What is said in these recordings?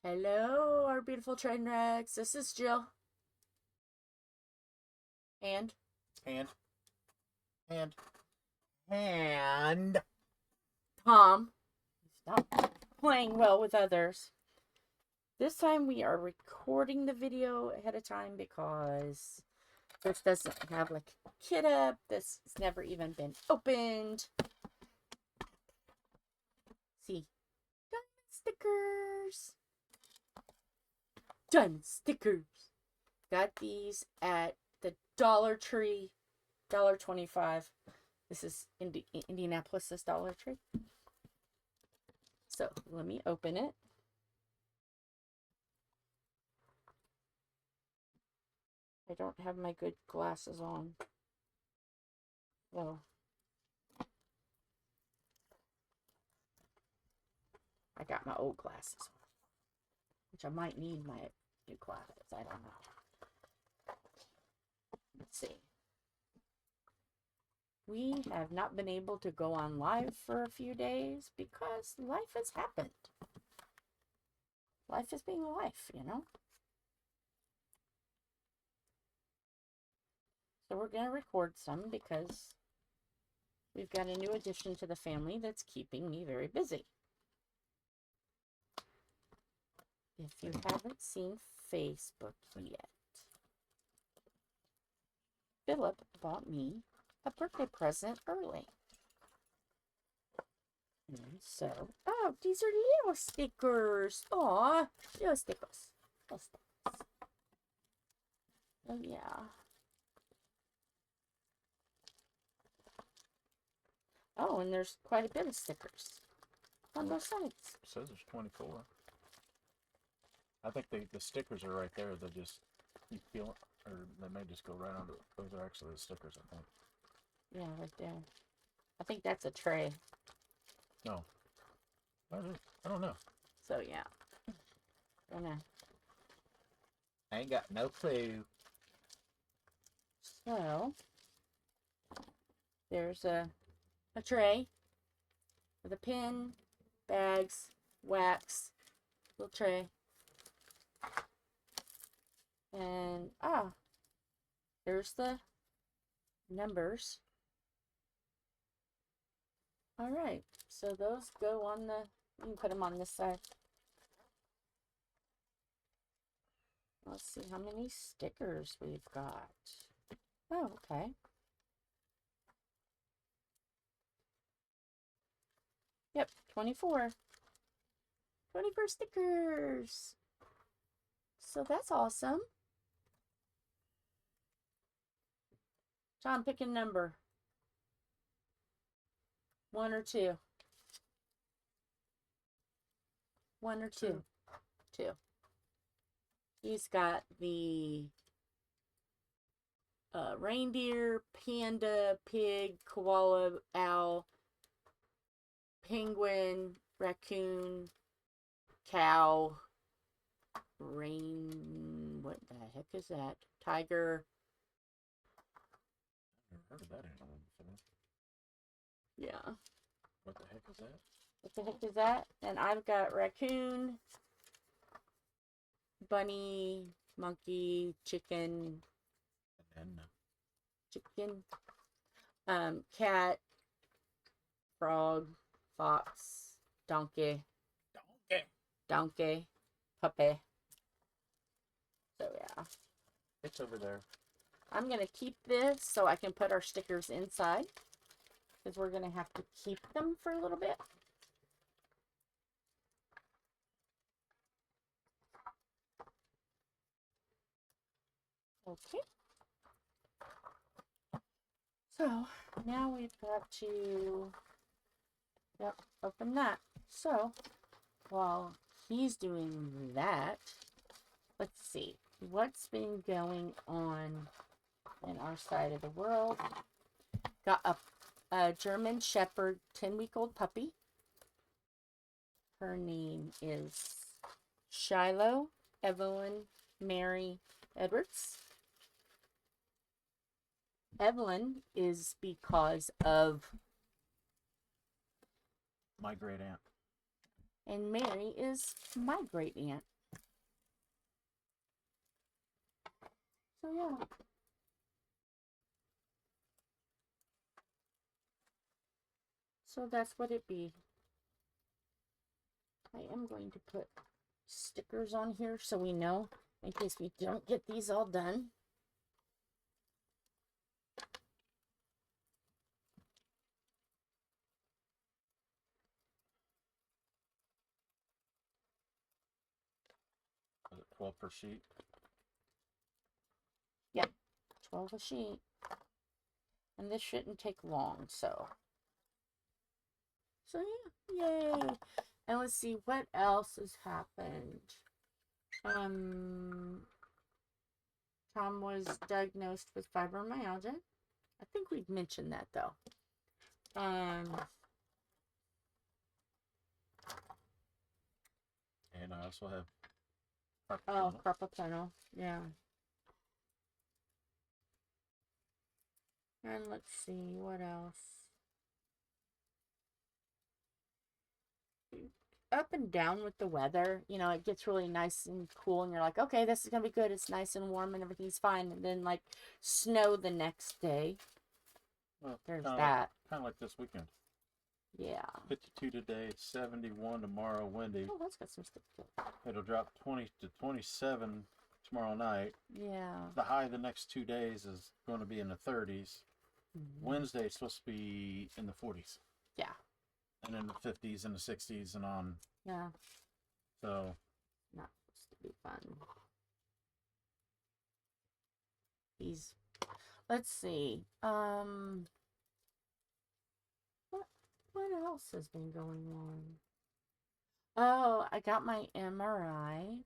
Hello, our beautiful train wrecks. This is Jill. And Tom. Stop playing well with others. This time we are recording the video ahead of time because this doesn't have like a kit up. This has never even been opened. See, diamond stickers. Diamond stickers. Got these at the Dollar Tree, $1.25. This is Indianapolis's Dollar Tree. So let me open it. I don't have my good glasses on. Well, I got my old glasses on, which I might need my new glasses. I don't know. Let's see. We have not been able to go on live for a few days because life has happened. Life is being life, you know? So we're going to record some because we've got a new addition to the family that's keeping me very busy. If you haven't seen Facebook yet, Philip bought me a birthday present early. And so, oh, these are little stickers. Aw, little stickers. Little stickers. Oh, yeah. Oh, and there's quite a bit of stickers on both sides. It says there's 24. I think the stickers are right there. They just, you feel, or they may just go right under. Those are actually the stickers, I think. Yeah, right there. I think that's a tray. No. I don't know. So, yeah. I ain't got no clue. So, there's a tray with a pin, bags, wax, little tray. And, there's the numbers. All right, so those go on the, you can put them on this side. Let's see how many stickers we've got. Oh, okay. Yep, 24. 24 stickers. So that's awesome. John, pick a number. 1 or 2? 1 or 2? 2. He's got the reindeer, panda, pig, koala, owl, penguin, raccoon, cow, what the heck is that? Tiger. I've never heard of that animal before. Yeah. What the heck is that? What the heck is that? And I've got raccoon, bunny, monkey, chicken, And cat, frog, fox, donkey, puppy. So yeah. It's over there. I'm going to keep this so I can put our stickers inside, because we're going to have to keep them for a little bit. Okay. So now we've got to, open that. So while he's doing that, let's see what's been going on in our side of the world. Got a German Shepherd 10-week-old puppy. Her name is Shiloh Evelyn Mary Edwards. Evelyn is because of My great aunt. And Mary is my great aunt. So yeah. So that's what it be. I am going to put stickers on here so we know in case we don't get these all done. Is it 12 per sheet? Yep, 12 a sheet. And this shouldn't take long, so. So yeah, yay. And let's see what else has happened. Tom was diagnosed with fibromyalgia. I think we've mentioned that though. And I also have carpal tunnel. Yeah. And let's see what else. Up and down with the weather. You know, it gets really nice and cool, and you're like, okay, this is gonna be good. It's nice and warm, and everything's fine. And then like snow the next day. Well, There's kind of like this weekend. Yeah. 52 today, 71 tomorrow, windy. Oh, that's got some stuff too. It'll drop 20 to 27 tomorrow night. Yeah. The high the next 2 days is going to be in the 30s. Wednesday it's supposed to be in the 40s. Yeah. And in the 50s and the 60s and on. Yeah. So. Not supposed to be fun. Let's see. What else has been going on? Oh, I got my MRI.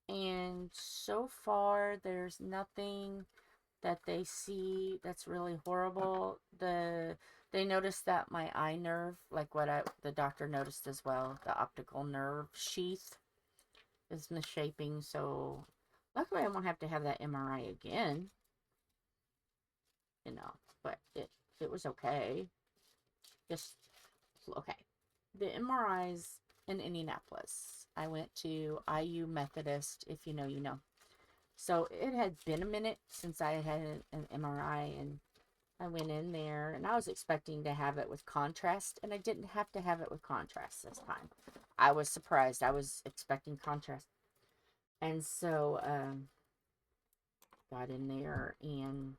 And so far, there's nothing that they see that's really horrible. They noticed that my eye nerve, like the doctor noticed as well, the optical nerve sheath is misshapen. So luckily, I won't have to have that MRI again. You know, but it was okay. Just okay. The MRIs in Indianapolis. I went to IU Methodist. If you know, you know. So it had been a minute since I had an MRI, and I went in there, and I was expecting to have it with contrast, and I didn't have to have it with contrast this time. I was surprised. I was expecting contrast. And so got in there, and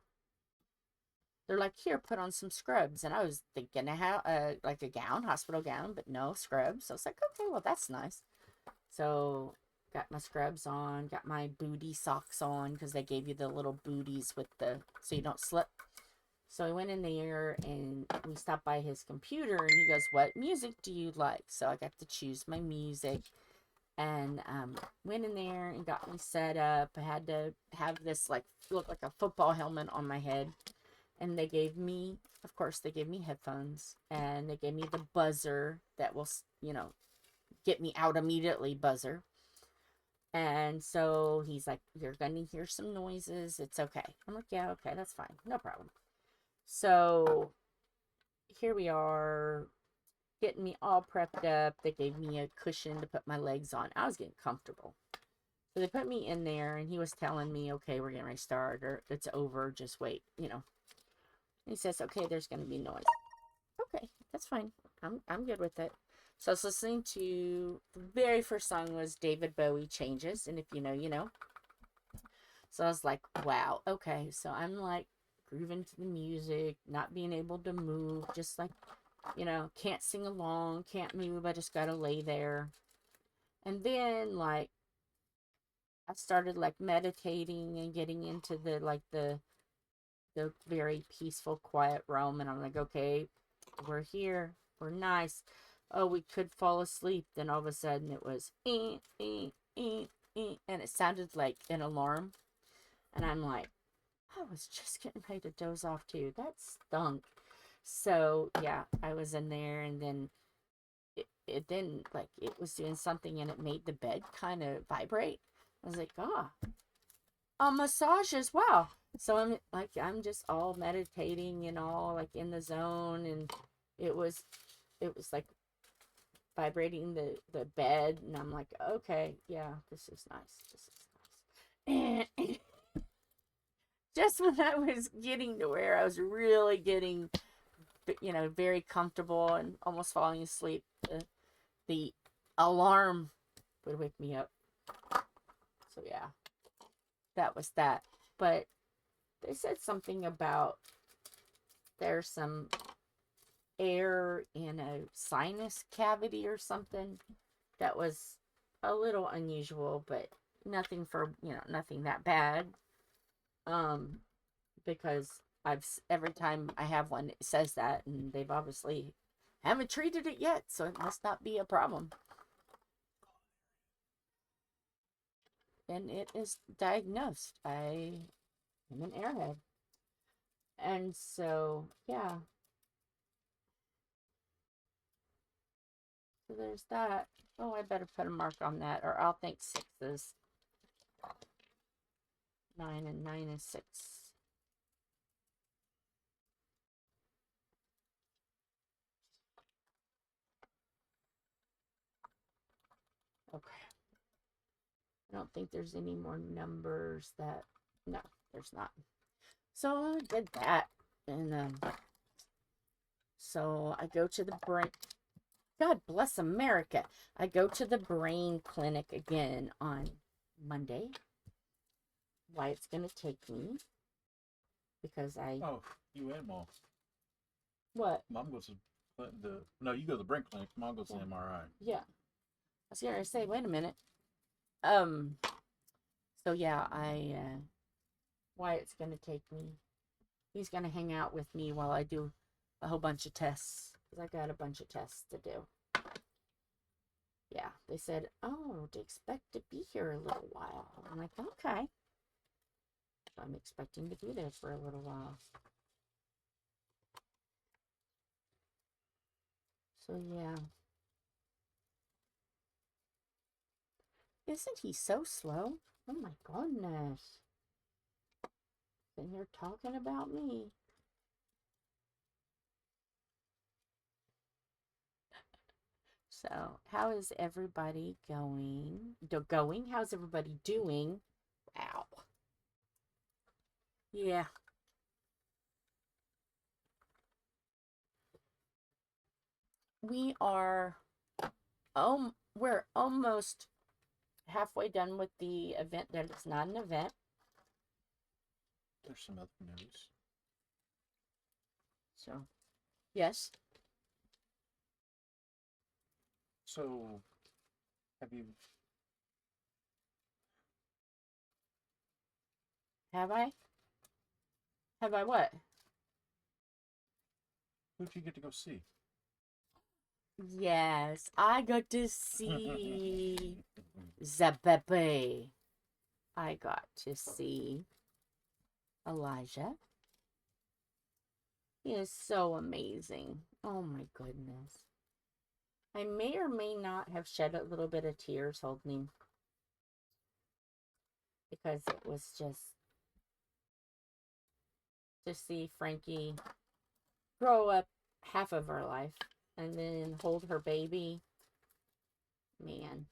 they're like, here, put on some scrubs. And I was thinking like a gown, hospital gown, but no scrubs. So I was like, okay, well, that's nice. So got my scrubs on, got my booty socks on, because they gave you the little booties so you don't slip. So I went in there, and we stopped by his computer, and he goes, what music do you like? So I got to choose my music, and went in there and got me set up. I had to have this, like, look like a football helmet on my head. And they gave me, of course, they gave me headphones, and they gave me the buzzer that will, you know, get me out immediately buzzer. And so he's like, you're going to hear some noises. It's okay. I'm like, yeah, okay, that's fine. No problem. So here we are, getting me all prepped up. They gave me a cushion to put my legs on. I was getting comfortable. So they put me in there, and he was telling me, okay, we're getting ready to start, or it's over. Just wait, you know. He says, okay, there's going to be noise. Okay, that's fine. I'm good with it. So I was listening to, the very first song was David Bowie, Changes. And if you know, you know. So I was like, wow, okay. So I'm like grooving to the music, not being able to move, just like, you know, can't sing along, can't move. I just got to lay there. And then like, I started like meditating and getting into the very peaceful, quiet realm. And I'm like, okay, we're here. We're nice. Oh, we could fall asleep. Then all of a sudden it was, and it sounded like an alarm. And I'm like, I was just getting ready to doze off too. That stunk. So yeah, I was in there, and then it then, like, it was doing something, and it made the bed kind of vibrate. I was like, massages, wow. So I'm just all meditating and all like in the zone, and it was like vibrating the bed, and I'm like, okay, yeah, this is nice. just when I was getting to where I was really getting, very comfortable and almost falling asleep, the alarm would wake me up. So yeah, that was that. But they said something about there's some air in a sinus cavity or something that was a little unusual, but nothing for, nothing that bad. Because every time I have one, it says that, and they've obviously haven't treated it yet, so it must not be a problem. And it is diagnosed. I am an airhead. And so, yeah. So there's that. Oh, I better put a mark on that, or I'll think 6 is 9 and 9 is 6. Okay. I don't think there's any more numbers that... No, there's not. So I did that. And so I go to the brain... God bless America. I go to the brain clinic again on Monday. Wyatt's going to take me. Because I... Oh, you and Mom. What? Mom goes to No, you go to the brain clinic. Mom goes to the MRI. Yeah. I was going to say, wait a minute. So yeah, Wyatt's going to take me. He's going to hang out with me while I do a whole bunch of tests. Because I got a bunch of tests to do. Yeah, they said, oh, to expect to be here a little while. I'm like, okay. So I'm expecting to be there for a little while. So yeah. Isn't he so slow? Oh my goodness. Sitting here talking about me. So, how is everybody going? How's everybody doing? Wow. Yeah. We are, we're almost halfway done with the event that it's not an event. There's some other news. So, yes. So, have you... Have I? Have I what? Who'd you get to go see? Yes, I got to see the baby. I got to see Elijah. He is so amazing. Oh my goodness. I may or may not have shed a little bit of tears holding him. Because it was just to see Frankie grow up half of her life and then hold her baby. Man.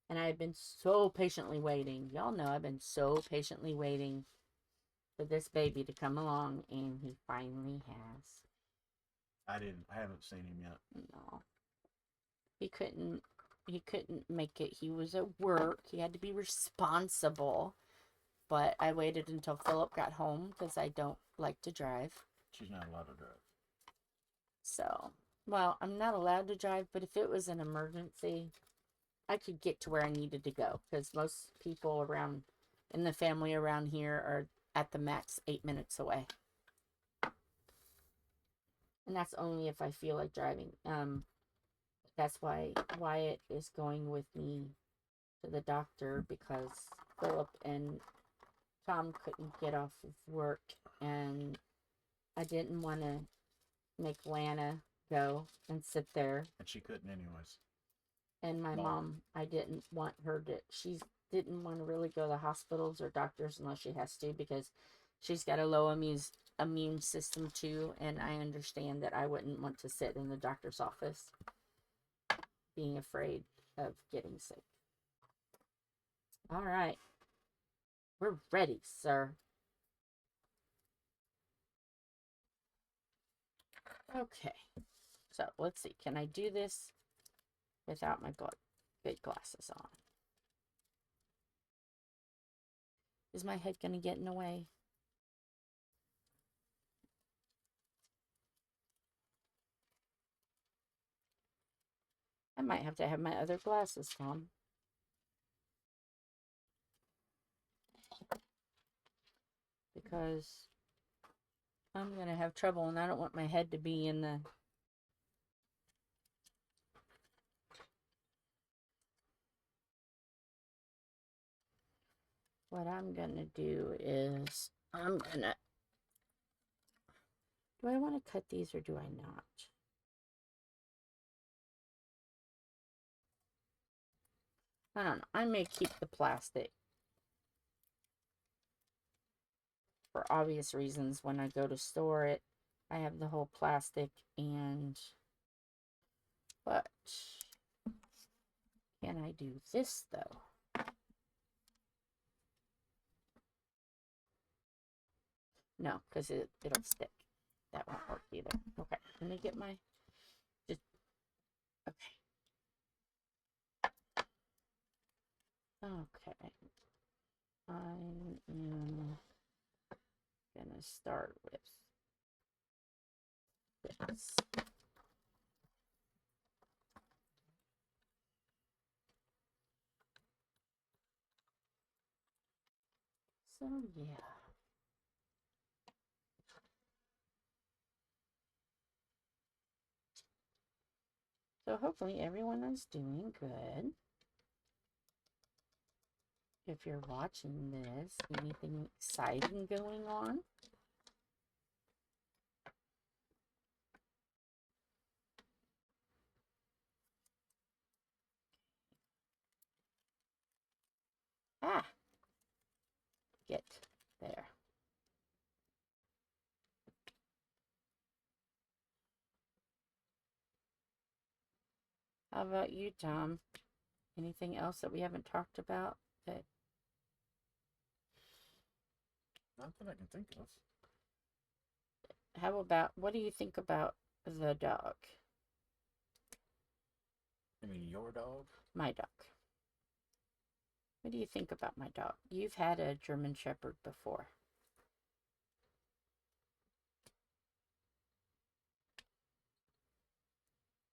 And I've been so patiently waiting. Y'all know I've been so patiently waiting for this baby to come along, and he finally has. I haven't seen him yet. No. He couldn't make it. He was at work. He had to be responsible. But I waited until Philip got home because I don't like to drive. She's not allowed to drive. So, well, I'm not allowed to drive, but if it was an emergency, I could get to where I needed to go. Because most people around in the family around here are at the max 8 minutes away. And that's only if I feel like driving. That's why Wyatt is going with me to the doctor, because Philip and Tom couldn't get off of work, and I didn't want to make Lana go and sit there. And she couldn't anyways. And my mom, I didn't want her to, she didn't want to really go to the hospitals or doctors unless she has to, because she's got a low immune system too, and I understand that I wouldn't want to sit in the doctor's office being afraid of getting sick. All right. We're ready, sir. Okay, so let's see. Can I do this without my big glasses on? Is my head going to get in the way? I might have to have my other glasses on. Because I'm going to have trouble and I don't want my head to be in the... What I'm going to do is I'm going to... Do I want to cut these or do I not? I don't know. I may keep the plastic. For obvious reasons, when I go to store it, I have the whole plastic and... But... Can I do this, though? No, because it'll stick. That won't work either. Okay, let me get my... Just... Okay. Okay. I am gonna start with this. So, yeah. So, hopefully everyone is doing good. If you're watching this, anything exciting going on? Ah! Get there. How about you, Tom? Anything else that we haven't talked about? That... Not that I can think of. How about, what do you think about the dog? I mean, your dog? My dog. What do you think about my dog? You've had a German Shepherd before.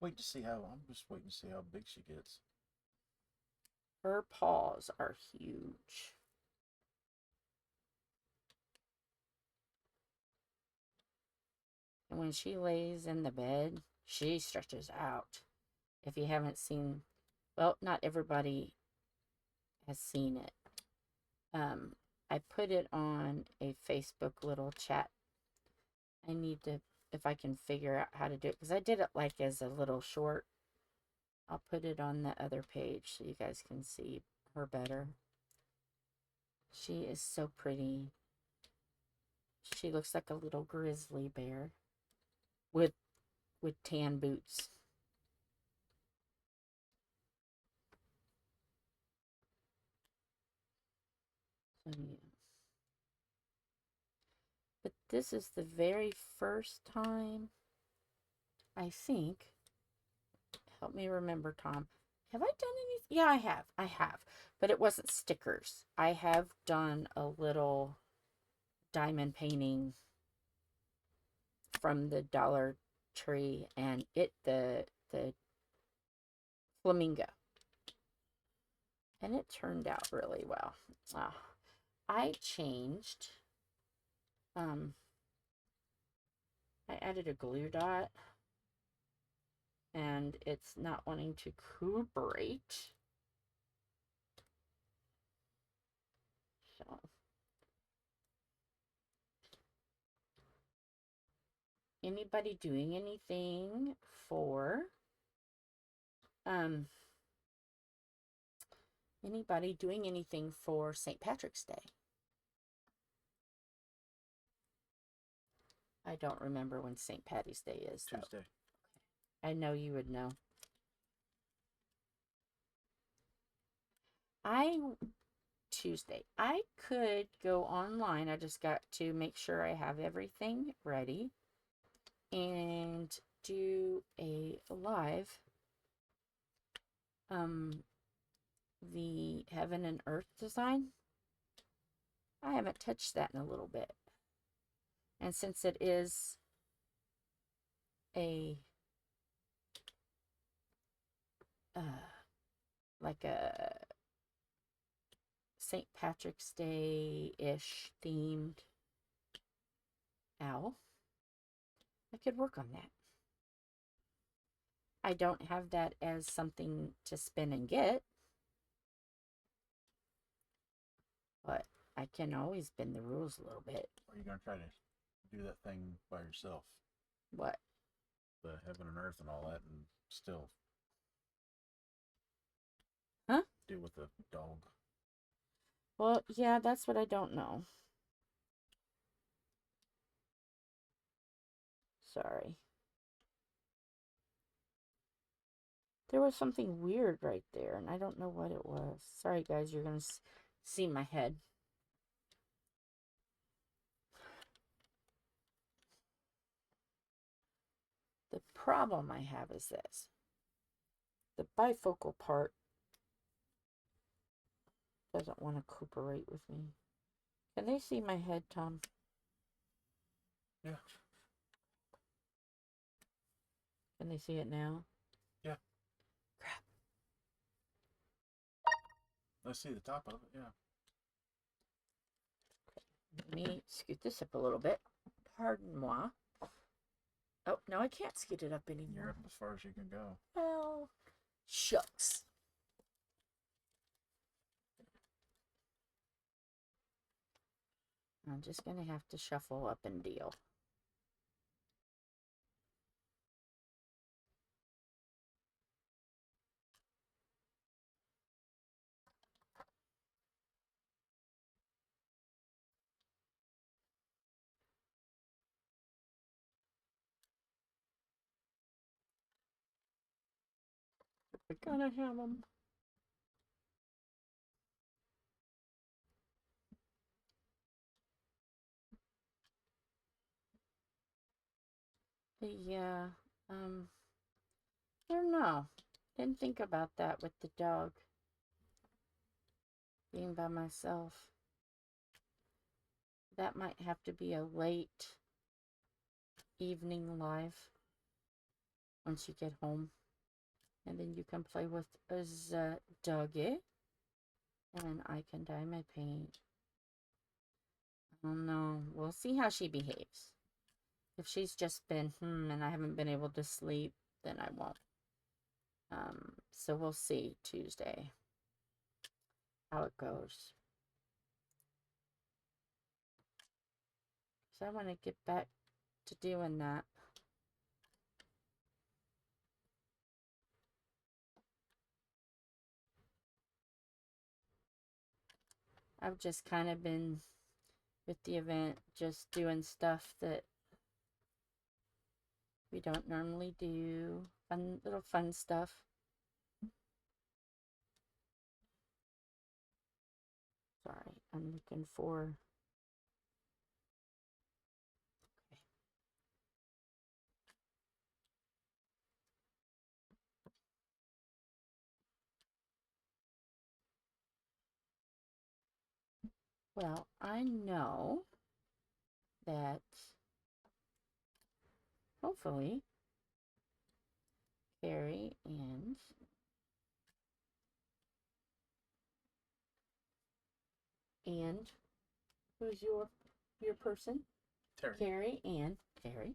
Wait to see how. I'm just waiting to see how big she gets. Her paws are huge. And when she lays in the bed, she stretches out. If you haven't seen, well, not everybody has seen it. I put it on a Facebook little chat. I need to, if I can figure out how to do it, because I did it like as a little short. I'll put it on the other page so you guys can see her better. She is so pretty. She looks like a little grizzly bear with tan boots. So, yeah. But this is the very first time, I think, help me remember, Tom. Have I done anything? Yeah, I have. I have. But it wasn't stickers. I have done a little diamond painting from the Dollar Tree, and the flamingo. And it turned out really well. I changed. I added a glue dot. And it's not wanting to cooperate. So. Anybody doing anything for St. Patrick's Day? I don't remember when St. Patty's Day is. Tuesday. Though. I know you would know. Tuesday. I could go online. I just got to make sure I have everything ready. and do a live, the Heaven and Earth design. I haven't touched that in a little bit. And since it is a like a St. Patrick's Day-ish themed owl, I could work on that. I don't have that as something to spin and get, but I can always bend the rules a little bit. Or are you gonna try to do that thing by yourself? What? The Heaven and Earth and all that, and still deal with the dog. Well, yeah, that's what I don't know. Sorry. There was something weird right there, and I don't know what it was. Sorry, guys, you're going to see my head. The problem I have is this. The bifocal part doesn't want to cooperate with me. Can they see my head, Tom? Yeah. Can they see it now? Yeah. Crap. Let's see the top of it, yeah. Let me scoot this up a little bit. Pardon moi. Oh, no, I can't scoot it up anymore. You're up as far as you can go. Well, shucks. I'm just going to have to shuffle up and deal. I gotta have them. Yeah, I don't know. Didn't think about that with the dog being by myself. That might have to be a late evening live once you get home. And then you can play with the doggy. And I can dye my paint. I don't know. We'll see how she behaves. If she's just been, and I haven't been able to sleep, then I won't. So we'll see Tuesday how it goes. So I want to get back to doing that. I've just kind of been with the event, just doing stuff that we don't normally do. Little fun stuff. Sorry, I'm looking for... Okay. Well, I know that hopefully Carrie and who's your person? Terry. Carrie and Terry.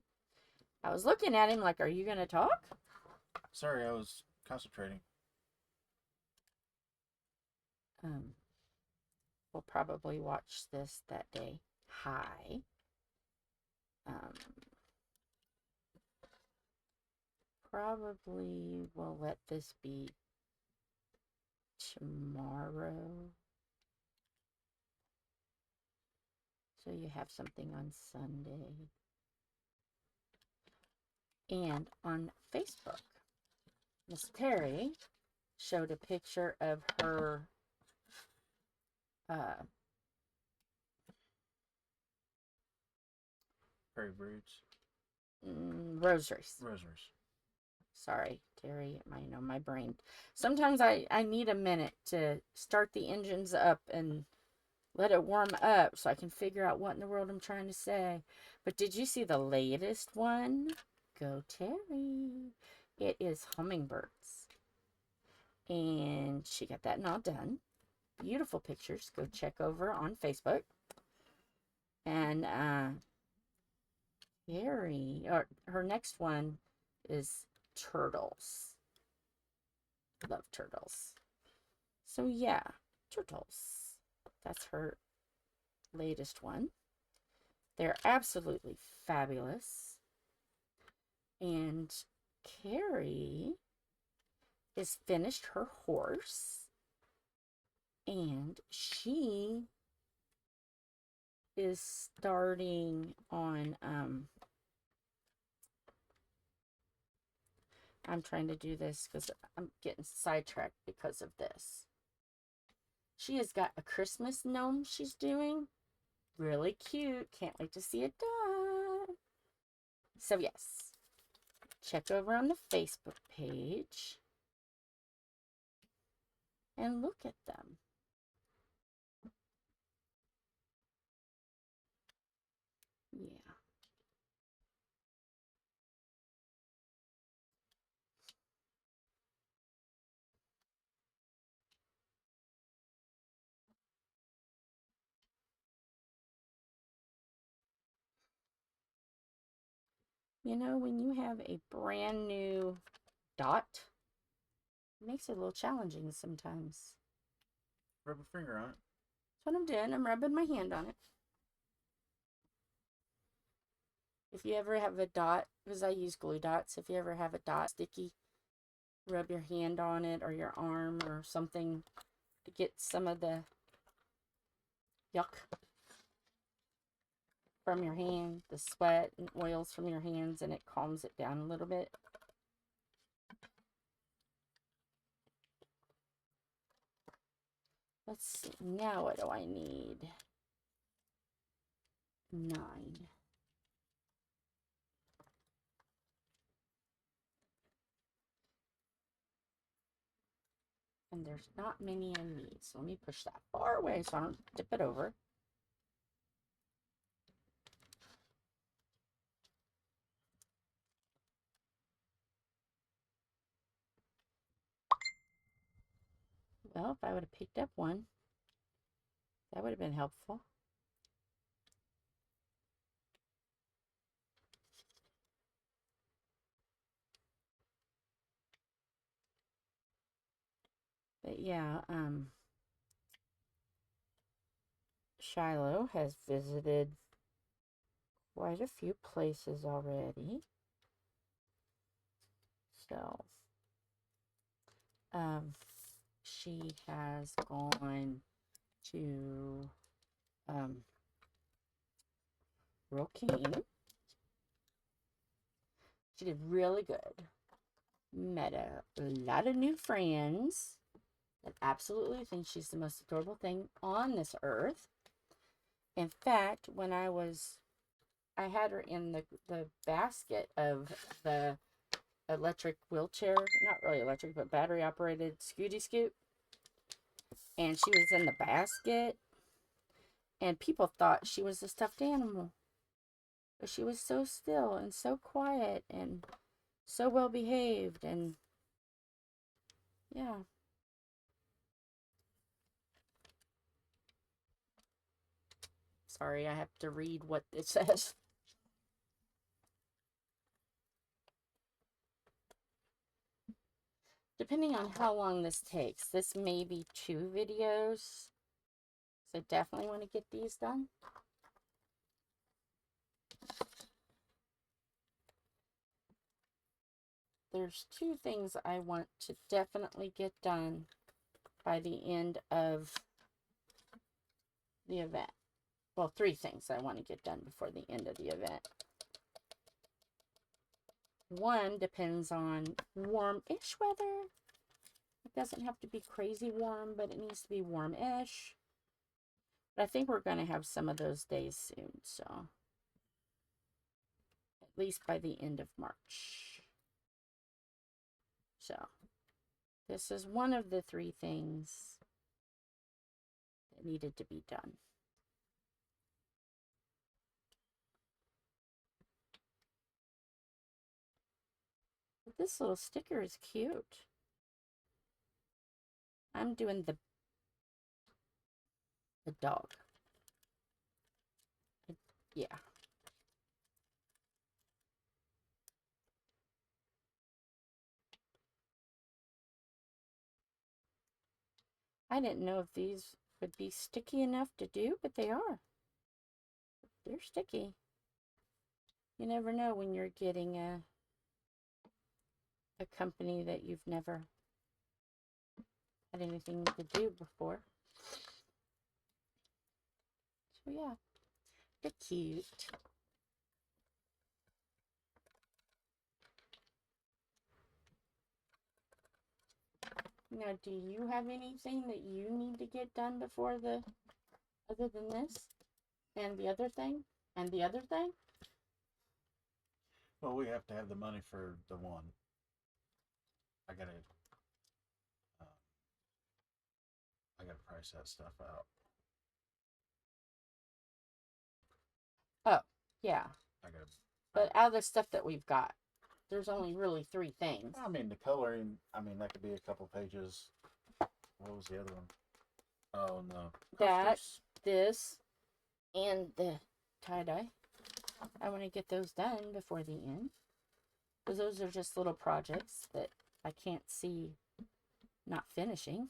I was looking at him like, are you gonna talk? Sorry, I was concentrating. We'll probably watch this that day. Hi. Probably will let this be tomorrow. So you have something on Sunday. And on Facebook, Miss Terry showed a picture of her Prairie broods. Rosaries. Rosaries. Sorry, Terry. My brain. Sometimes I need a minute to start the engines up and let it warm up so I can figure out what in the world I'm trying to say. But did you see the latest one? Go Terry. It is hummingbirds. And she got that all done. Beautiful pictures. Go check over on Facebook. And Terry, or her next one is turtles. Love turtles. So yeah, turtles. That's her latest one. They're absolutely fabulous. And Carrie is finished her horse. And she is starting on, I'm trying to do this because I'm getting sidetracked because of this. She has got a Christmas gnome she's doing. Really cute. Can't wait to see it done. So yes, check over on the Facebook page and look at them. Yeah. You know, when you have a brand new dot, it makes it a little challenging sometimes. Rub a finger on it. That's what I'm doing. I'm rubbing my hand on it. If you ever have a dot, because I use glue dots, if you ever have a dot sticky, rub your hand on it or your arm or something to get some of the yuck from your hand, the sweat and oils from your hands, and it calms it down a little bit. Let's see, now what do I need? 9. And there's not many I need, so let me push that far away so I don't tip it over. Well, if I would have picked up one, that would have been helpful. But yeah, Shiloh has visited quite a few places already. So, she has gone to, Rocane. She did really good. Met a lot of new friends that absolutely think she's the most adorable thing on this earth. In fact, when I had her in the basket of the electric wheelchair, not really electric, but battery operated Scooty Scoot. And she was in the basket, and people thought she was a stuffed animal. But she was so still and so quiet and so well behaved, and yeah. Sorry, I have to read what it says. Depending on how long this takes, this may be 2 videos. So definitely want to get these done. There's 2 things I want to definitely get done by the end of the event. Well, 3 things I want to get done before the end of the event. One depends on warm-ish weather. It doesn't have to be crazy warm, but it needs to be warm-ish. But I think we're going to have some of those days soon, so. At least by the end of March. So, this is one of the 3 things that needed to be done. But this little sticker is cute. I'm doing the dog. Yeah. I didn't know if these would be sticky enough to do, but they are. They're sticky. You never know when you're getting a company that you've never had anything to do before. So yeah, they're cute. Now, do you have anything that you need to get done before the, other than this? And the other thing? And the other thing? Well, we have to have the money for the one. I gotta price that stuff out. Oh, yeah. But But out of the stuff that we've got, there's only really 3 things. I mean, the coloring, I mean, that could be a couple pages. What was the other one? Oh, no. That, this, and the tie-dye. I want to get those done before the end. Because those are just little projects that I can't see not finishing.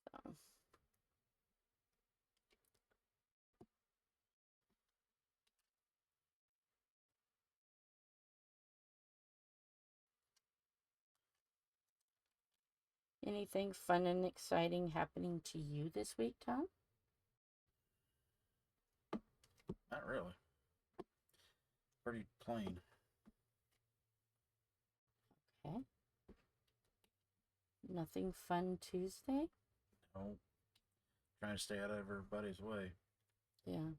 So. Anything fun and exciting happening to you this week, Tom? Not really. Pretty plain. Okay. Nothing fun Tuesday? No. Trying to stay out of everybody's way. Yeah.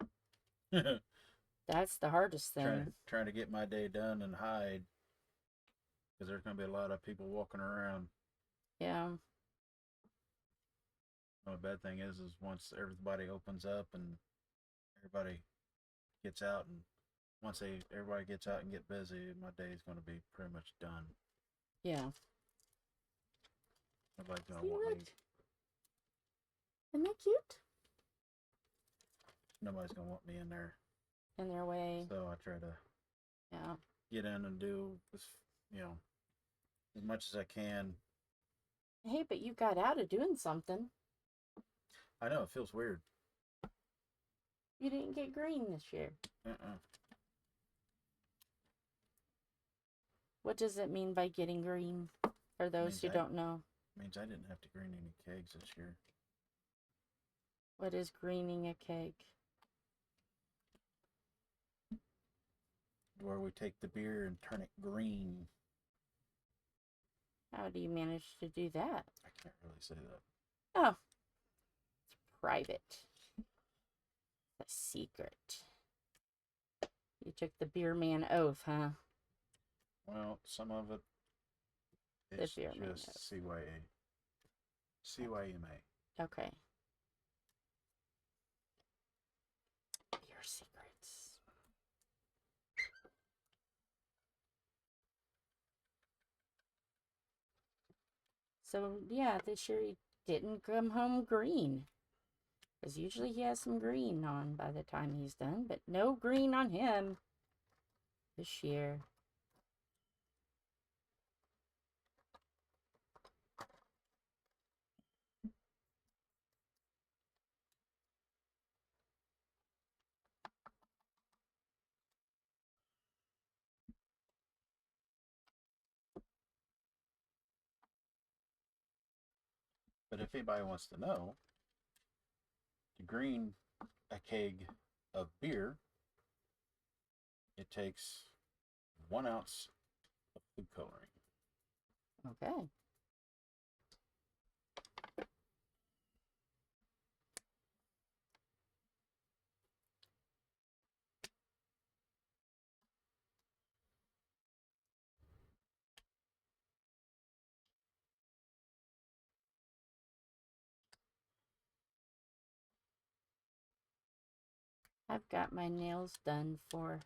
That's the hardest thing. Trying to get my day done and hide. Because there's going to be a lot of people walking around. Yeah. Well, the bad thing is once everybody opens up and everybody gets out, and once everybody gets out and get busy, my day is going to be pretty much done. Yeah. Nobody's going to want me. Isn't that cute? Nobody's going to want me in their way. So I try to get in and do this, as much as I can. Hey, but you got out of doing something. I know, it feels weird. You didn't get green this year. What does it mean by getting green? For those who don't know. Means I didn't have to green any kegs this year. What is greening a keg? Where we take the beer and turn it green. How do you manage to do that? I can't really say that. Oh. It's private. A secret. You took the beer man oath, huh? Well, some of it is just CYA. CYMA. Okay. Beer secrets. So, yeah, this year he didn't come home green. Because usually he has some green on by the time he's done. But no green on him this year. But if anybody wants to know, to green a keg of beer, it takes 1 ounce of food coloring. Okay. I've got my nails done for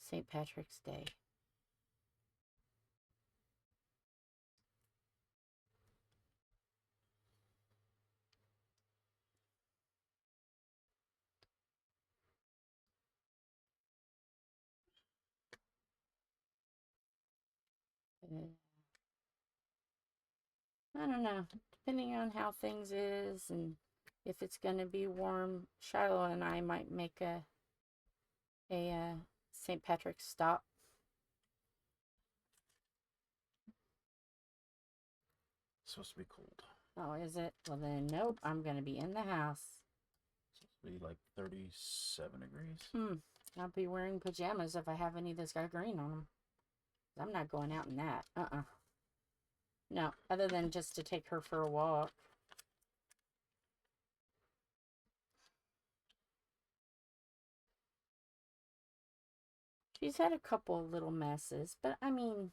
St. Patrick's Day. I don't know. Depending on how things is and if it's going to be warm, Shiloh and I might make a St. Patrick's stop. It's supposed to be cold. Oh, is it? Well then, nope. I'm going to be in the house. It's supposed to be like 37 degrees. I'll be wearing pajamas if I have any that's got green on them. I'm not going out in that. No, other than just to take her for a walk. She's had a couple of little messes, but I mean,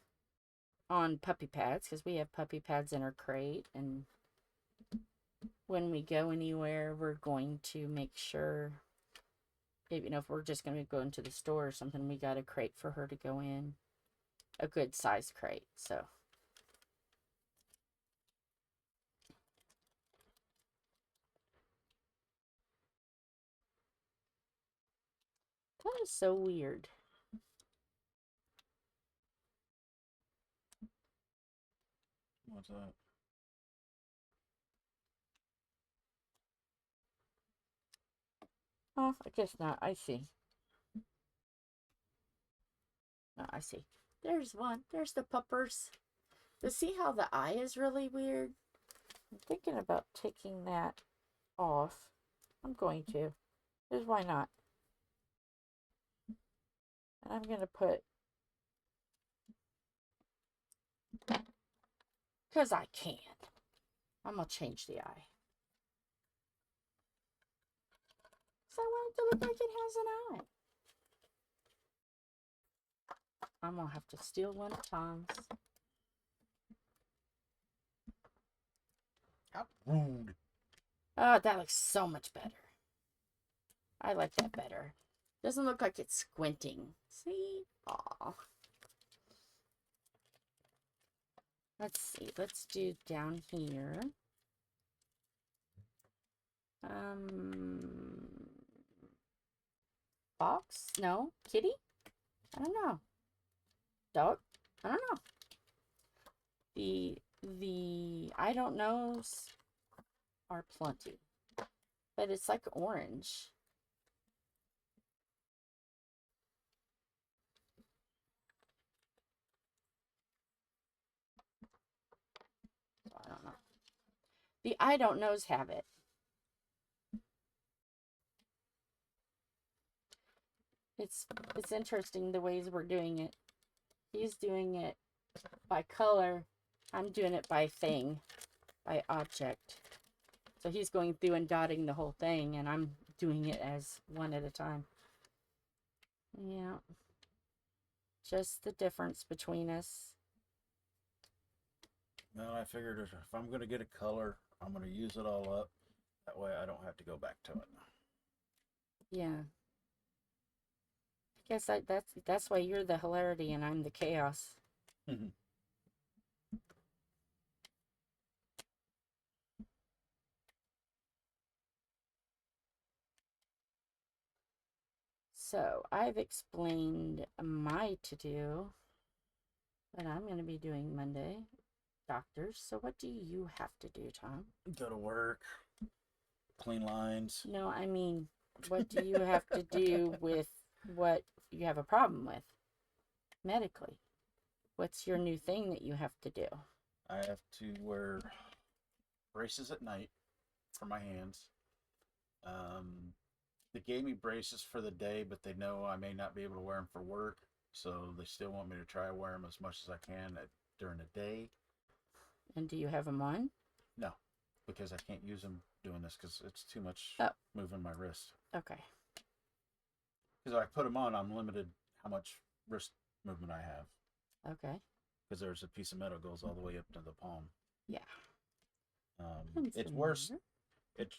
on puppy pads, because we have puppy pads in her crate, and when we go anywhere, we're going to make sure, if we're just going to go into the store or something, we got a crate for her to go in, a good size crate. So that is so weird. What's that? Oh, I guess not. I see. Oh, I see. There's one. There's the puppers. But see how the eye is really weird? I'm thinking about taking that off. I'm going to. Because why not? And I'm going to put... Because I can. I'm going to change the eye. So I want it to look like it has an eye. I'm going to have to steal one of Tom's. How rude. Oh, that looks so much better. I like that better. Doesn't look like it's squinting. See? Aw. Let's see. Let's do down here. Fox? No. Kitty? I don't know. Dog? I don't know. The I don't knows are plenty. But it's like orange. I don't know. The I don't knows have it. It's interesting the ways we're doing it. He's doing it by color. I'm doing it by thing, by object. So he's going through and dotting the whole thing, and I'm doing it as one at a time. Yeah. Just the difference between us. No, I figured if I'm going to get a color, I'm going to use it all up. That way I don't have to go back to it. Yeah. I guess that's why you're the hilarity and I'm the chaos. So I've explained my to-do that I'm going to be doing Monday. Doctors. So what do you have to do, Tom? Go to work, clean lines. No, I mean, what do you have to do with what you have a problem with medically? What's your new thing that you have to do? I have to wear braces at night for my hands. They gave me braces for the day, but they know I may not be able to wear them for work, so they still want me to try to wear them as much as I can during the day. And do you have them on? No, because I can't use them doing this because it's too much moving my wrist. Okay. Because if I put them on, I'm limited how much wrist movement I have. Okay. Because there's a piece of metal goes all the way up to the palm. Yeah. It's worse. It's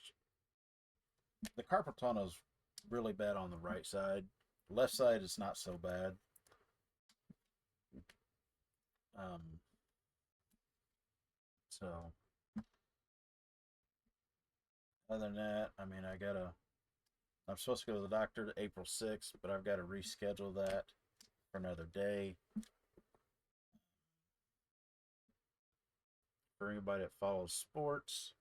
the carpal tunnel's really bad on the right side. Left side is not so bad. So other than that, I mean, I'm supposed to go to the doctor April 6th, but I've got to reschedule that for another day. For anybody that follows sports,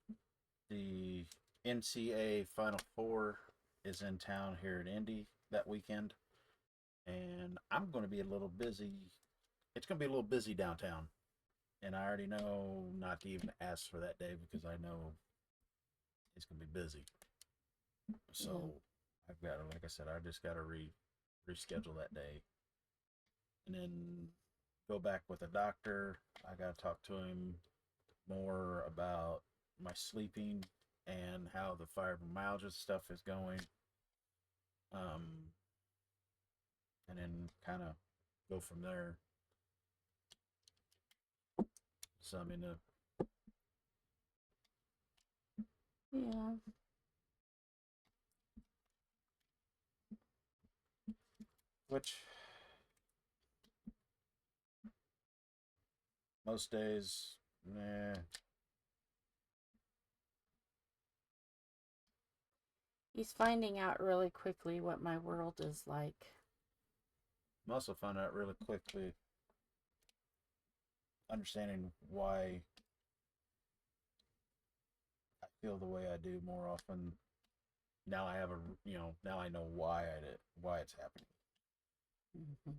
the NCAA Final Four is in town here in Indy that weekend, and I'm going to be a little busy. It's going to be a little busy downtown, and I already know not to even ask for that day because I know it's going to be busy. So I've got to, like I said, I just got to reschedule that day, and then go back with the doctor. I got to talk to him more about my sleeping and how the fibromyalgia stuff is going. And then kind of go from there. So I mean, Yeah. which most days, nah. He's finding out really quickly what my world is like. I'm also found out really quickly understanding why I feel the way I do more often. Now I have now I know why why it's happening. Mm-hmm.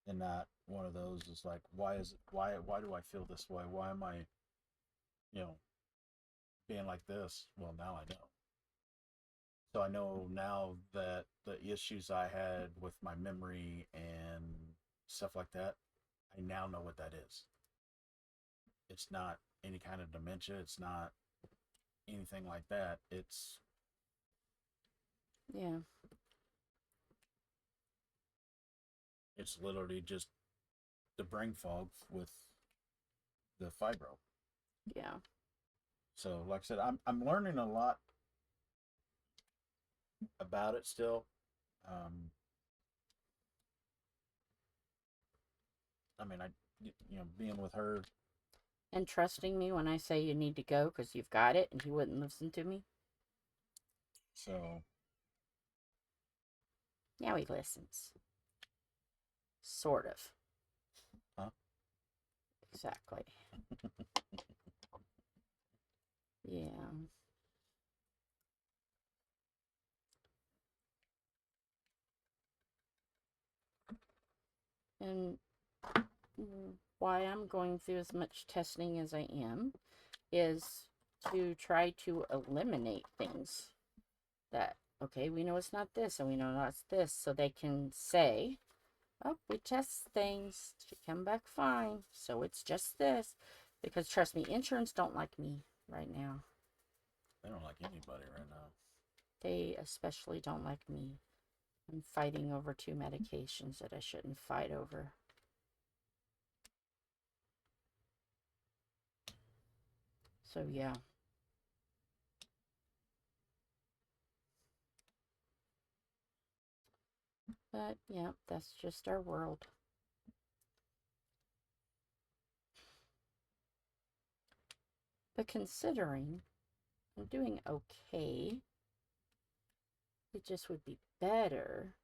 And not one of those is like, why do I feel this way? Why am I, being like this? Well, now I know. So I know now that the issues I had with my memory and stuff like that, I now know what that is. It's not any kind of dementia. It's not anything like that. Yeah. It's literally just the brain fog with the fibro. Yeah. So, like I said, I'm learning a lot about it still. Um, I mean, being with her. And trusting me when I say you need to go because you've got it, and he wouldn't listen to me. So. Now he listens. Sort of. Huh? Exactly. Yeah. And why I'm going through as much testing as I am is to try to eliminate things that, okay, we know it's not this and we know it's this, so they can say, oh, we test things, she come back fine, so it's just this. Because trust me, insurance don't like me right now. They don't like anybody right now. They especially don't like me. I'm fighting over 2 medications that I shouldn't fight over. So yeah. But yeah, that's just our world. But considering I'm doing okay, it just would be better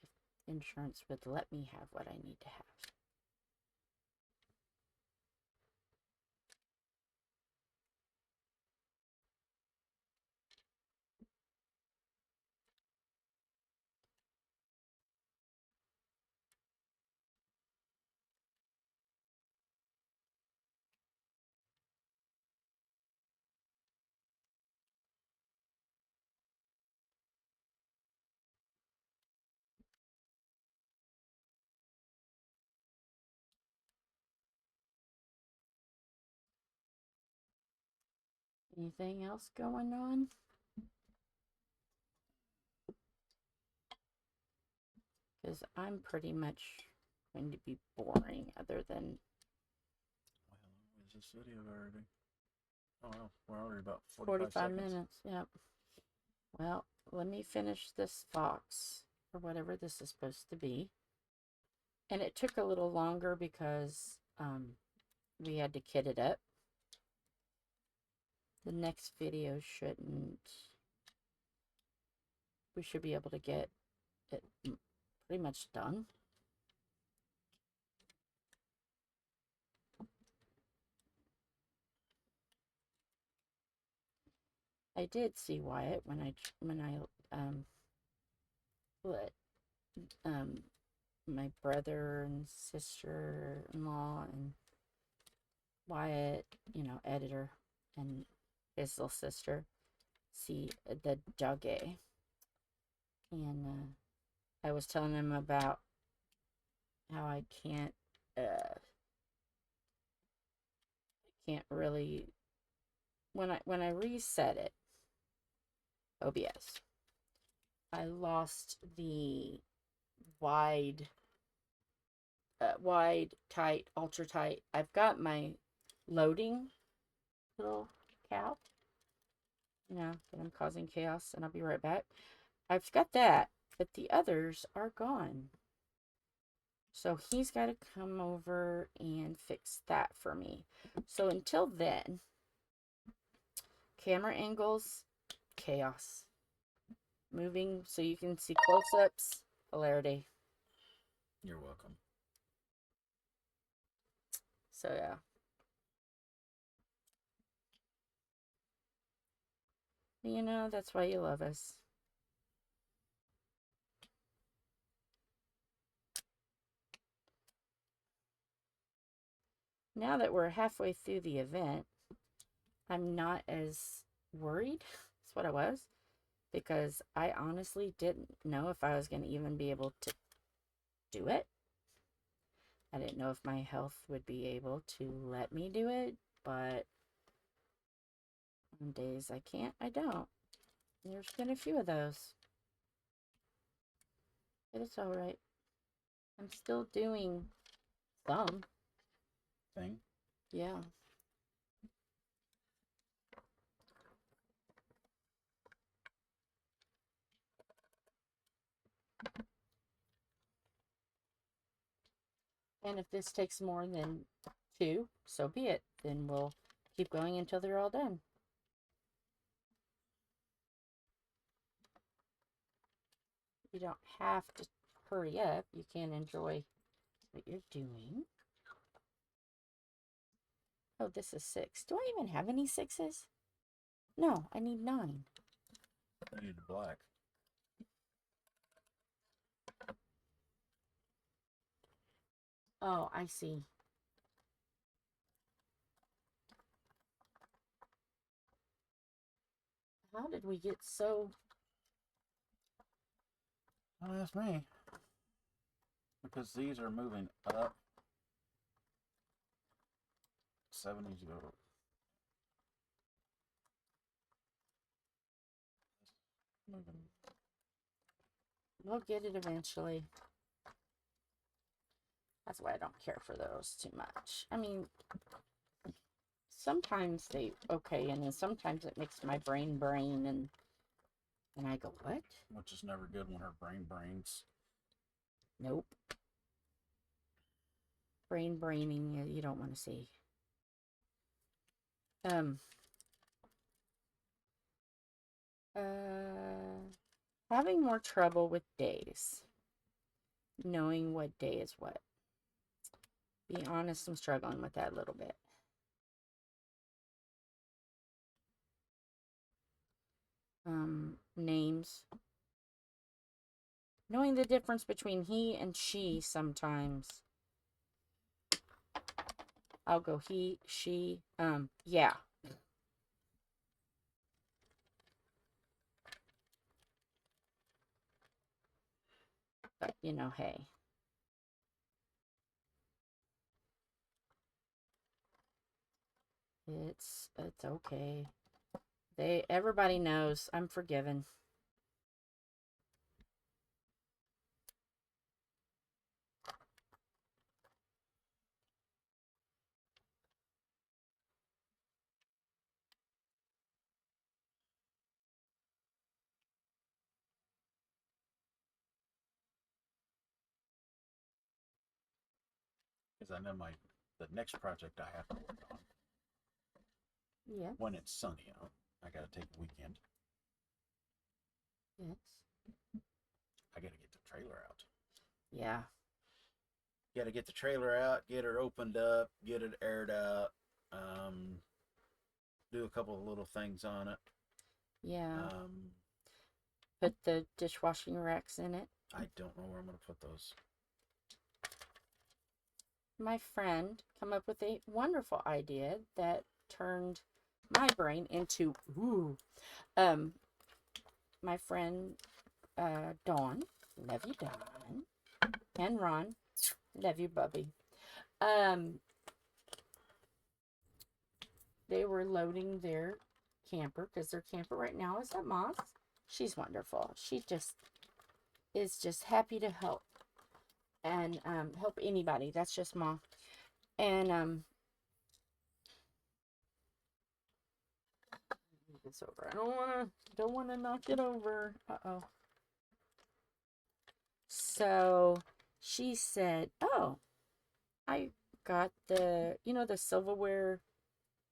if insurance would let me have what I need to have. Anything else going on? Because I'm pretty much going to be boring other than... Well, is this video already? Oh, well, we're already about 45 seconds. minutes, yep. Well, let me finish this fox, or whatever this is supposed to be. And it took a little longer because we had to kit it up. The next video shouldn't... We should be able to get it pretty much done. I did see Wyatt when I let my brother and sister-in-law and Wyatt, you know, editor, and his little sister see the doggy. And I was telling them about how I can't really, when I reset it, OBS, I lost the wide, tight, ultra tight. I've got my loading little cow, you know, that I'm causing chaos, and I'll be right back. I've got that, but the others are gone. So he's got to come over and fix that for me. So until then, camera angles, chaos. Moving so you can see close-ups, hilarity. You're welcome. So yeah. You know, that's why you love us. Now that we're halfway through the event, I'm not as worried. That's what I was. Because I honestly didn't know if I was going to even be able to do it. I didn't know if my health would be able to let me do it. But on days I can't, I don't. There's been a few of those. But it's alright. I'm still doing some. Thing? Yeah. And if this takes more than 2, so be it. Then we'll keep going until they're all done. You don't have to hurry up. You can enjoy what you're doing. Oh, this is 6. Do I even have any 6s? No, I need 9. I need the black. Oh, I see. How did we get so... Don't ask me. Because these are moving up. 7 needs to go. Moving. We'll get it eventually. That's why I don't care for those too much. I mean, sometimes they okay, and then sometimes it makes my brain and I go, what? Which is never good when her brain brains. Nope. Braining, you don't want to see. Having more trouble with days. Knowing what day is what. Be honest, I'm struggling with that a little bit. Names. Knowing the difference between he and she sometimes. I'll go he, she, yeah. But, you know, hey. It's okay. Everybody knows I'm forgiven. Because I know the next project I have to work on, Yeah. when it's sunny out, I got to take a weekend. Yes. I got to get the trailer out. Yeah. Got to get the trailer out, get it opened up, get it aired out, do a couple of little things on it. Yeah. Put the dishwashing racks in it. I don't know where I'm going to put those. My friend come up with a wonderful idea that turned my brain into my friend Dawn, love you Dawn, and Ron, love you Bubby. They were loading their camper because their camper right now is at Mom's. She's wonderful. She is just happy to help and help anybody. That's just Mom. And this over. I don't wanna knock it over. Uh-oh. So she said, "Oh, I got the silverware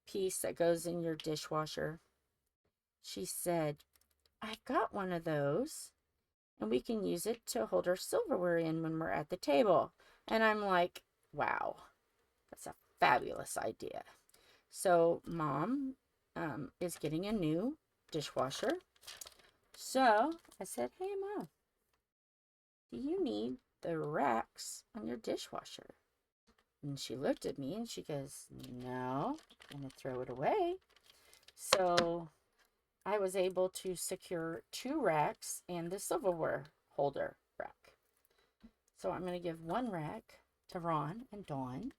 piece that goes in your dishwasher." She said, "I got one of those and we can use it to hold our silverware in when we're at the table." And I'm like, wow, that's a fabulous idea. So Mom is getting a new dishwasher. So I said, "Hey Mom, do you need the racks on your dishwasher?" And she looked at me and she goes, "No, I'm going to throw it away." So I was able to secure 2 racks and the silverware holder rack. So I'm going to give 1 rack to Ron and Dawn,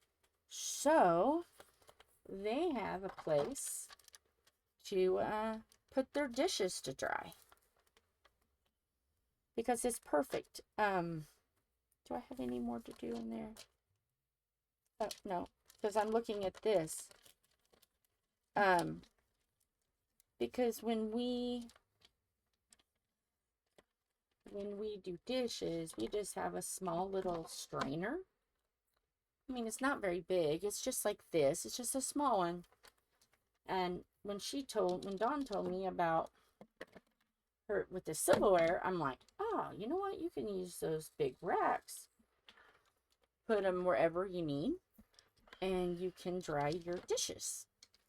so they have a place to put their dishes to dry. Because it's perfect. Do I have any more to do in there? Oh, no. Because I'm looking at this. Because when we do dishes, we just have a small little strainer. I mean, it's not very big. It's just like this. It's just a small one. And when Dawn told me about her with the silverware, I'm like, oh, you know what? You can use those big racks. Put them wherever you need. And you can dry your dishes.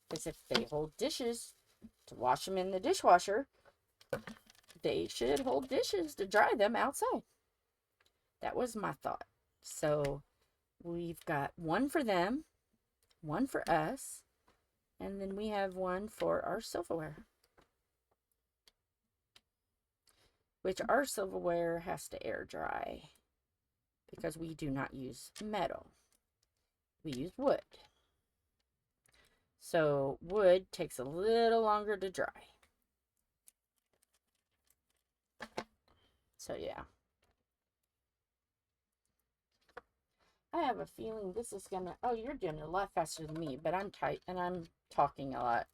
Because if they hold dishes to wash them in the dishwasher, they should hold dishes to dry them outside. That was my thought. So we've got 1 for them, 1 for us, and then we have 1 for our silverware. Which our silverware has to air dry because we do not use metal. We use wood. So wood takes a little longer to dry. So yeah. I have a feeling this is gonna... Oh, you're doing it a lot faster than me, but I'm tight and I'm talking a lot.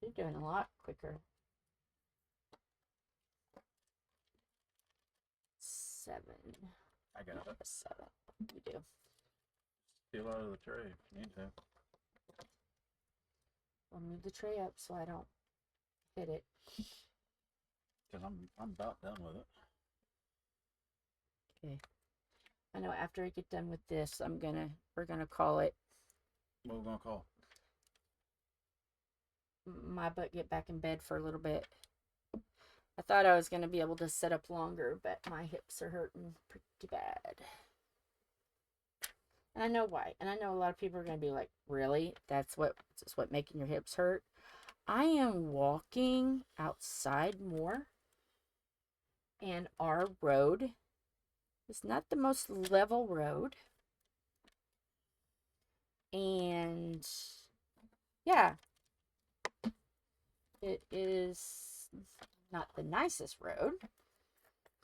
You're doing a lot quicker. 7. I got it. 7. You do. Steal out of the tray if you need to. I'll move the tray up so I don't hit it. Because I'm about done with it. Okay. I know after I get done with this, we're gonna call it. What are we gonna call? My butt get back in bed for a little bit. I thought I was gonna be able to sit up longer, but my hips are hurting pretty bad. And I know why. And I know a lot of people are gonna be like, "Really? That's what making your hips hurt?" I am walking outside more, and our road is not the most level road. And yeah, it is not the nicest road.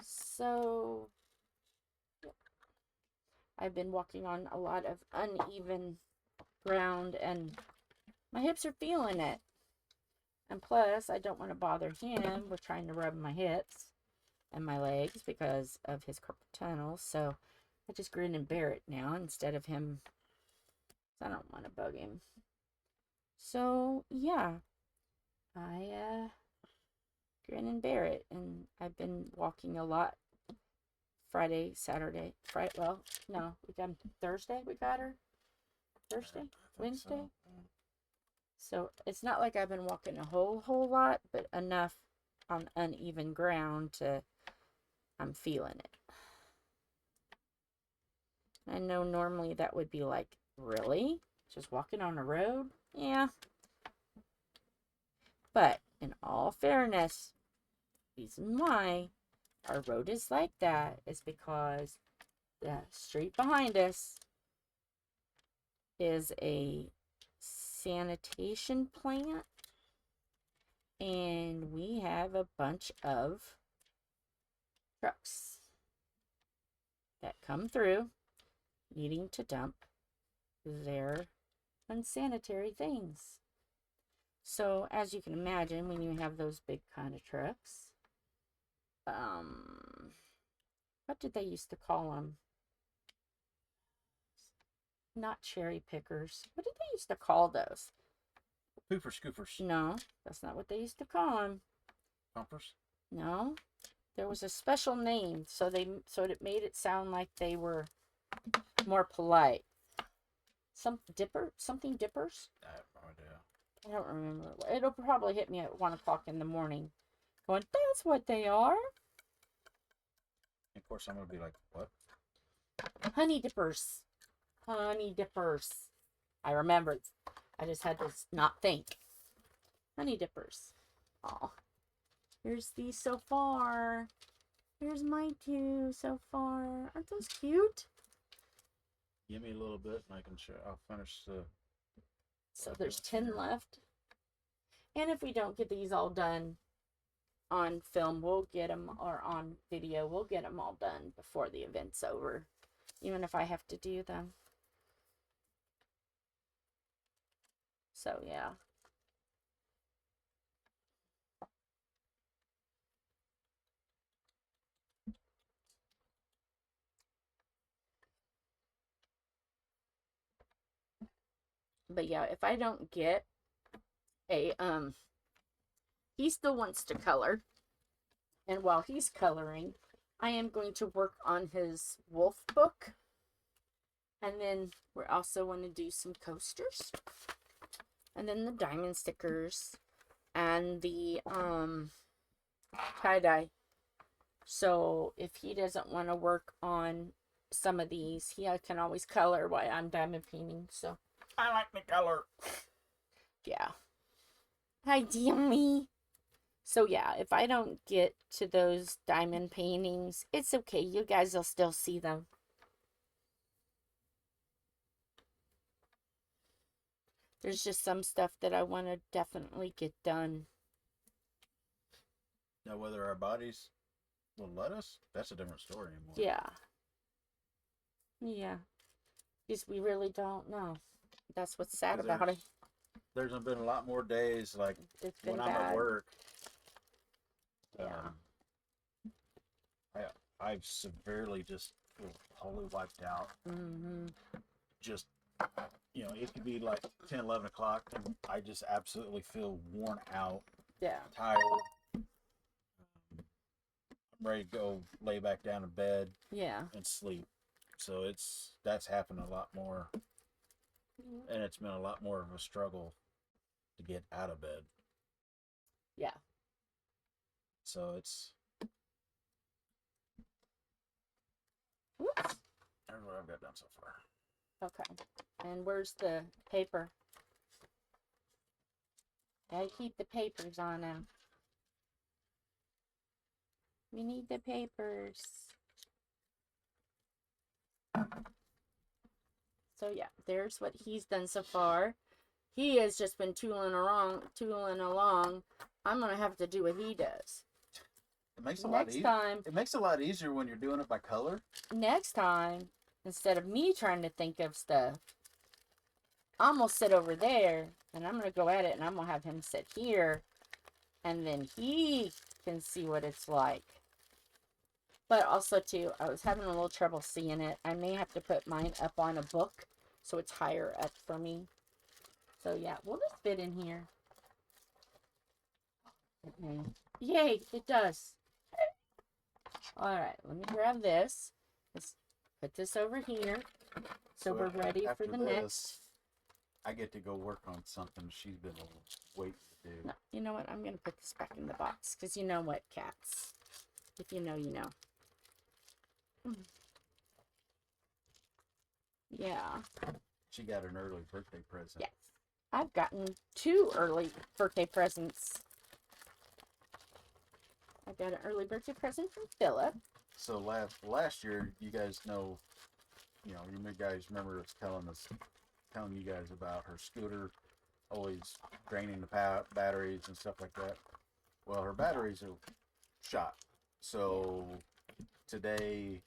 So I've been walking on a lot of uneven ground and my hips are feeling it. And plus, I don't want to bother him with trying to rub my hips and my legs because of his carpal tunnel. So I just grin and bear it now instead of him. I don't want to bug him. So, yeah. I grin and bear it. And I've been walking a lot. Friday, Saturday. Well, no. We got Thursday we got her. Thursday? Wednesday? So it's not like I've been walking a whole lot, but enough on uneven ground to I'm feeling it. I know normally that would be like, really? Just walking on a road? Yeah. But in all fairness, the reason why our road is like that is because the street behind us is a sanitation plant, and we have a bunch of trucks that come through needing to dump their unsanitary things. So as you can imagine, when you have those big kind of trucks, what did they used to call them? Not cherry pickers. What did they used to call those? Pooper scoopers. No, that's not what they used to call them. Pumpers? No, there was a special name, so it made it sound like they were more polite. Something dippers? I have no idea. I don't remember. It'll probably hit me at 1 o'clock in the morning. Going, that's what they are. Of course, I'm gonna be like, what? Honey dippers. Honey dippers. I remembered. I just had to not think. Honey dippers. Oh, here's these so far. Here's my 2 so far. Aren't those cute? Give me a little bit, and I can show. I'll finish the. So there's 10 left. And if we don't get these all done on film, we'll get them, or on video, we'll get them all done before the event's over. Even if I have to do them. So, yeah. But yeah, if I don't get a, he still wants to color. And while he's coloring, I am going to work on his wolf book. And then we're also going to do some coasters. And then the diamond stickers. And the, tie-dye. So if he doesn't want to work on some of these, he can always color while I'm diamond painting. So I like the color. yeah. Hi, Deamy. So yeah, if I don't get to those diamond paintings, it's okay. You guys will still see them. There's just some stuff that I want to definitely get done. Now, whether our bodies will let us, that's a different story anymore. Yeah. Yeah. Because we really don't know. That's what's sad about it. There's been a lot more days, like, It's been when bad. I'm at work. Yeah. I've severely just totally wiped out. Mm-hmm. Just, it could be like 10, 11 o'clock, and I just absolutely feel worn out, Yeah. tired. I'm ready to go lay back down in bed Yeah. and sleep. So that's happened a lot more, and it's been a lot more of a struggle to get out of bed. Yeah. So it's... Whoops. There's what I've got done so far. Okay. And where's the paper? Gotta keep the papers on them. We need the papers. So yeah, there's what he's done so far. He has just been tooling along. I'm gonna have to do what he does. It makes a Next lot time. It makes it a lot easier when you're doing it by color. Next time, instead of me trying to think of stuff, I'm gonna sit over there and I'm gonna go at it, and I'm gonna have him sit here, and then he can see what it's like. But also, too, I was having a little trouble seeing it. I may have to put mine up on a book so it's higher up for me. So, yeah, will this fit in here? Okay. Yay, it does. Alright, let me grab this. Let's put this over here. So we're ready for the next. I get to go work on something she's been waiting to do. No, you know what? I'm going to put this back in the box. Because you know what, cats. If you know, you know. Yeah. She got an early birthday present. Yes. I've gotten 2 early birthday presents. I got an early birthday present from Philip. So last year, you guys know, you guys remember us telling you guys about her scooter always draining the batteries and stuff like that. Well, her batteries are shot. So today,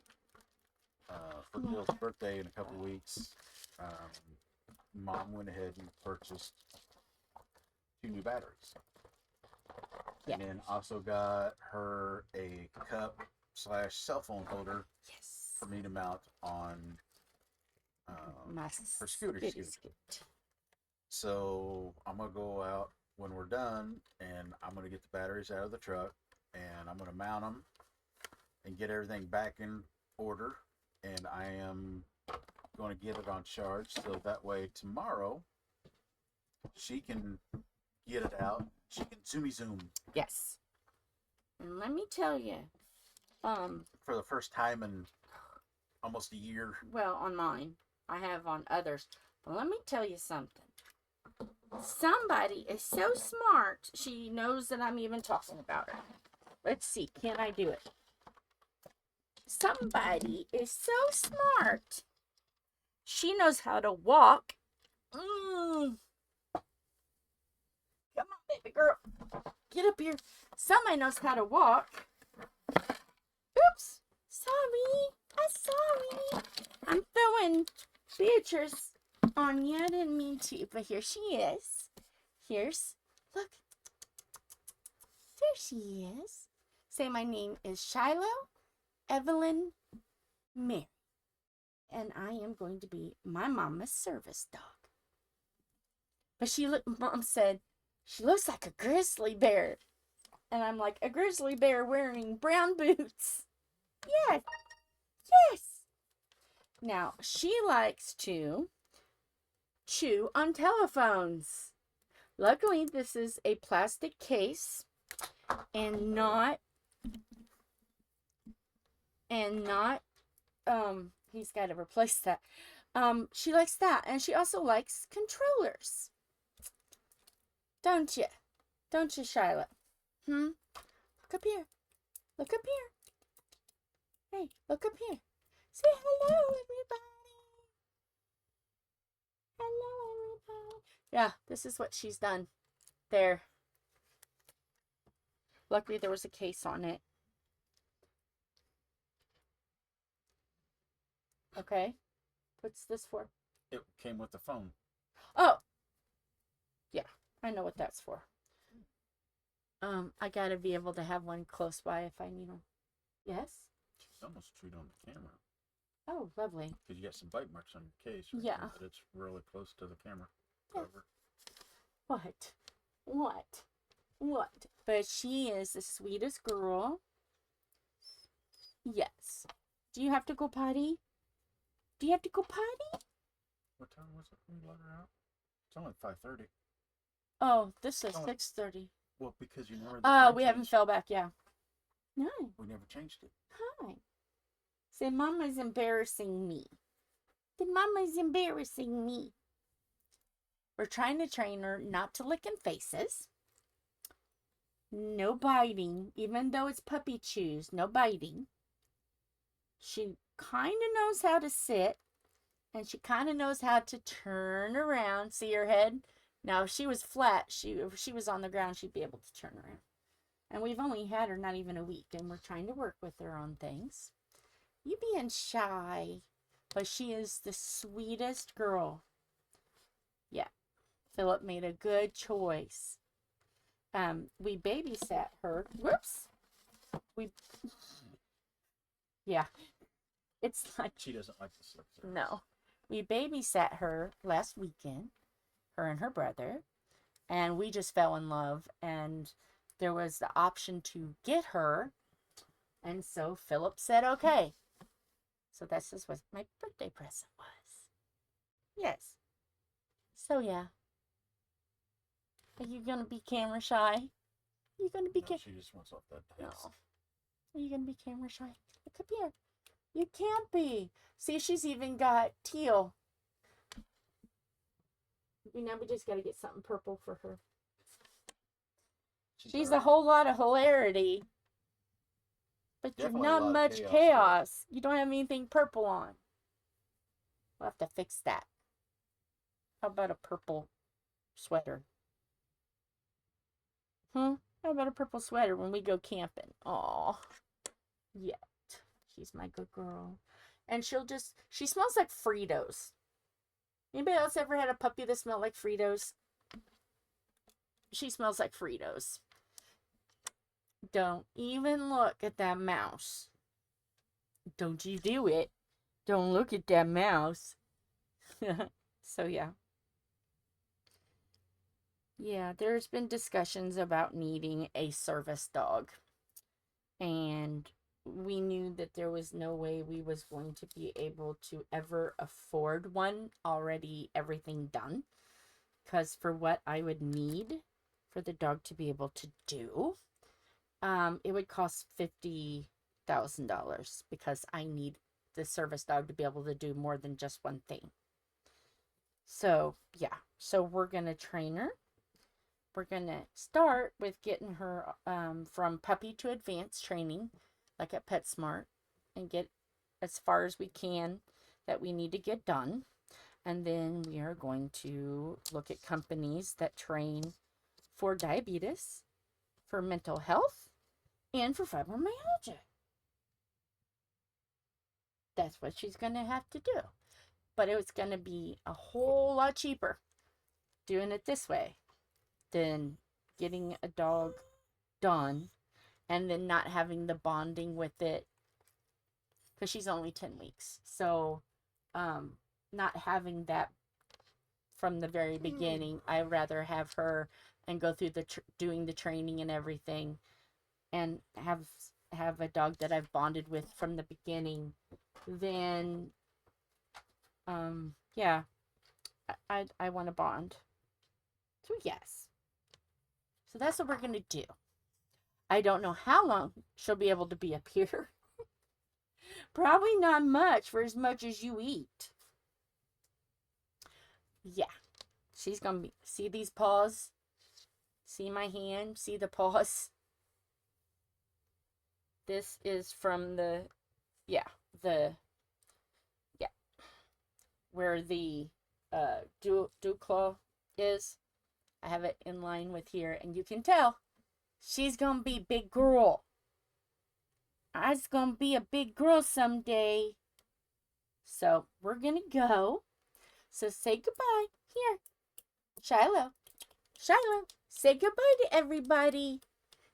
for Bill's birthday in a couple weeks, Mom went ahead and purchased 2 new batteries. Yeah. And then also got her a cup / cell phone holder. Yes. For me to mount on her scooter. So I'm gonna go out when we're done, and I'm gonna get the batteries out of the truck, and I'm gonna mount them and get everything back in order. And I am going to get it on charge, so that way tomorrow she can get it out. She can zoomy zoom. Yes. And let me tell you, for the first time in almost a year. Well, on mine. I have on others. But let me tell you something. Somebody is so smart, she knows that I'm even talking about her. Let's see, can I do it? Somebody is so smart. She knows how to walk. Come on, baby girl. Get up here. Somebody knows how to walk. Oops. Sorry. I'm sorry. I'm throwing Beatrice on you. I didn't mean to, but here she is. Look. There she is. Say my name is Shiloh Evelyn Mary. And I am going to be my mama's service dog. But Mom said, she looks like a grizzly bear. And I'm like, a grizzly bear wearing brown boots. Yes. Yes. Now, she likes to chew on telephones. Luckily, this is a plastic case and not, he's got to replace that. She likes that, and she also likes controllers. Don't you? Don't you, Charlotte? Look up here. Look up here. Hey, look up here. Say hello, everybody. Hello, everybody. Yeah, this is what she's done. There. Luckily, there was a case on it. Okay. What's this for? It came with the phone. Oh. Yeah, I know what that's for. I gotta be able to have one close by if I need one. Yes? She's almost chewed on the camera. Oh, lovely. Because you got some bite marks on your case. Right? Yeah. But it's really close to the camera. Yeah. Cover. What? But she is the sweetest girl. Yes. Do you have to go potty? Do you have to go potty? What time was it when you let her out? It's only 5:30. Oh, this is 6:30. Well, because you remember. Oh, we haven't fell back. Yeah. No. We never changed it. Hi. Say, Mama's embarrassing me. Mama's embarrassing me. We're trying to train her not to lick in faces. No biting, even though it's puppy chews. No biting. She kind of knows how to sit, and she kind of knows how to turn around. See her head? Now, if she was flat, if she was on the ground, she'd be able to turn around. And we've only had her not even a week, and we're trying to work with her on things. You being shy, but she is the sweetest girl. Yeah, Philip made a good choice. We babysat her. Whoops. Yeah. It's like, She doesn't like the slip surface. no. We babysat her last weekend, her and her brother, and we just fell in love. And there was the option to get her. And so Philip said, okay. So this is what my birthday present was. Yes. So, yeah. Are you going to be camera shy? Are you going to be No, she just wants off that No. desk. Are you going to be camera shy? Come here. You can't be. See, she's even got teal. Now we just got to get something purple for her. She's a whole lot of hilarity. But Definitely you're a not lot of much chaos. You don't have anything purple on. We'll have to fix that. How about a purple sweater? How about a purple sweater when we go camping? Aw. Yet. She's my good girl. And she smells like Fritos. Anybody else ever had a puppy that smelled like Fritos? She smells like Fritos. Don't even look at that mouse. Don't you do it. Don't look at that mouse. So, yeah. Yeah, there's been discussions about needing a service dog. And we knew that there was no way we was going to be able to ever afford one, already everything done. Because for what I would need for the dog to be able to do, it would cost $50,000 because I need the service dog to be able to do more than just one thing. So, yeah. So we're going to train her. We're going to start with getting her from puppy to advanced training, like at PetSmart, and get as far as we can that we need to get done. And then we are going to look at companies that train for diabetes, for mental health, and for fibromyalgia. That's what she's going to have to do. But it's going to be a whole lot cheaper doing it this way than getting a dog done and then not having the bonding with it, because she's only 10 weeks. So not having that from the very beginning. I'd rather have her and go through doing the training and everything, and have a dog that I've bonded with from the beginning. Then yeah, I want to bond. So yes. So that's what we're going to do. I don't know how long she'll be able to be up here. Probably not much, for as much as you eat. Yeah. She's going to be... See these paws? See my hand? See the paws? This is from the... Yeah. Where the dew claw is. I have it in line with here, and you can tell she's gonna be a big girl. I's gonna be a big girl someday. So we're gonna go. So say goodbye. Here, Shiloh. Shiloh, say goodbye to everybody.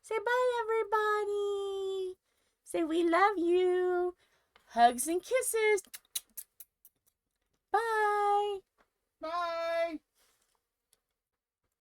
Say bye, everybody. Say we love you. Hugs and kisses. Bye. Bye.